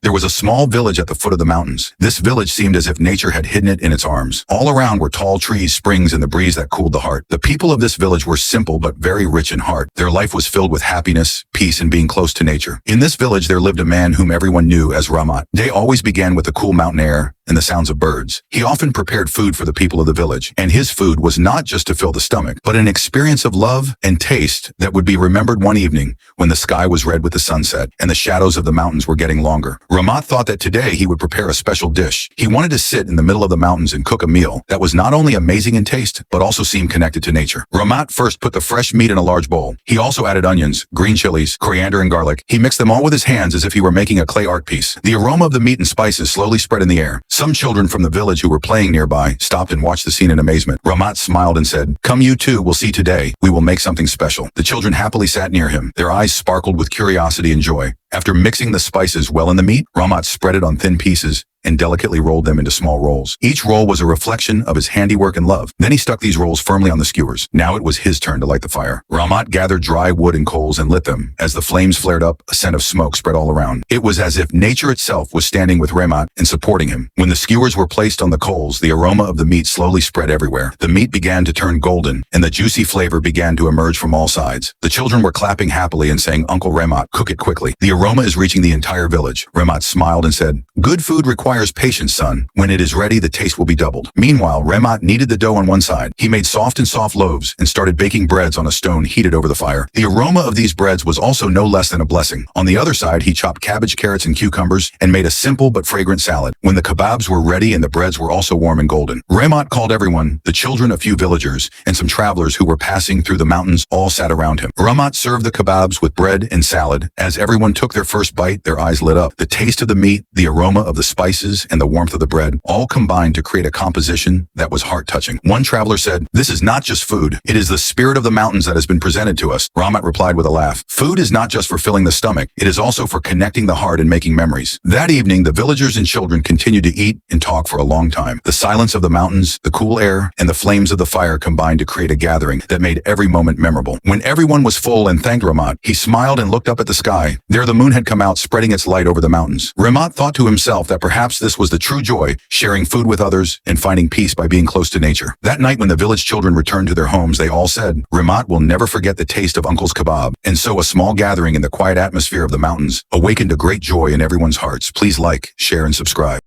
There was a small village at the foot of the mountains. This village seemed as if nature had hidden it in its arms. All around were tall trees, springs, and the breeze that cooled the heart. The people of this village were simple but very rich in heart. Their life was filled with happiness, peace, and being close to nature. In this village there lived a man whom everyone knew as Ramat. Day always began with the cool mountain air and the sounds of birds. He often prepared food for the people of the village, and his food was not just to fill the stomach, but an experience of love and taste that would be remembered one evening when the sky was red with the sunset and the shadows of the mountains were getting longer. Ramat thought that today he would prepare a special dish. He wanted to sit in the middle of the mountains and cook a meal that was not only amazing in taste, but also seemed connected to nature. Ramat first put the fresh meat in a large bowl. He also added onions, green chilies, coriander, and garlic. He mixed them all with his hands as if he were making a clay art piece. The aroma of the meat and spices slowly spread in the air. Some children from the village who were playing nearby stopped and watched the scene in amazement. Ramat smiled and said, "Come you too, we'll see today. We will make something special." The children happily sat near him. Their eyes sparkled with curiosity and joy. After mixing the spices well in the meat, Ramat spread it on thin pieces and delicately rolled them into small rolls. Each roll was a reflection of his handiwork and love. Then he stuck these rolls firmly on the skewers. Now it was his turn to light the fire. Ramat gathered dry wood and coals and lit them. As the flames flared up, a scent of smoke spread all around. It was as if nature itself was standing with Ramat and supporting him. When the skewers were placed on the coals, the aroma of the meat slowly spread everywhere. The meat began to turn golden, and the juicy flavor began to emerge from all sides. The children were clapping happily and saying, "Uncle Ramat, cook it quickly." The aroma is reaching the entire village. Ramat smiled and said, "Good food requires patience, son. When it is ready, the taste will be doubled." Meanwhile, Ramat kneaded the dough on one side. He made soft loaves and started baking breads on a stone heated over the fire. The aroma of these breads was also no less than a blessing. On the other side, he chopped cabbage, carrots, and cucumbers and made a simple but fragrant salad. When the kebabs were ready and the breads were also warm and golden, Ramat called everyone, the children, a few villagers, and some travelers who were passing through the mountains, all sat around him. Ramat served the kebabs with bread and salad. As everyone took their first bite, their eyes lit up. The taste of the meat, the aroma of the spices, and the warmth of the bread all combined to create a composition that was heart-touching. One traveler said, "This is not just food. It is the spirit of the mountains that has been presented to us." Ramat replied with a laugh, "Food is not just for filling the stomach. It is also for connecting the heart and making memories." That evening, the villagers and children continued to eat and talk for a long time. The silence of the mountains, the cool air, and the flames of the fire combined to create a gathering that made every moment memorable. When everyone was full and thanked Ramat, he smiled and looked up at the sky. There the moon had come out, spreading its light over the mountains. Ramat thought to himself that perhaps this was the true joy, sharing food with others and finding peace by being close to nature. That night when the village children returned to their homes, they all said, "Ramat will never forget the taste of Uncle's kebab." And so a small gathering in the quiet atmosphere of the mountains awakened a great joy in everyone's hearts. Please like, share, and subscribe.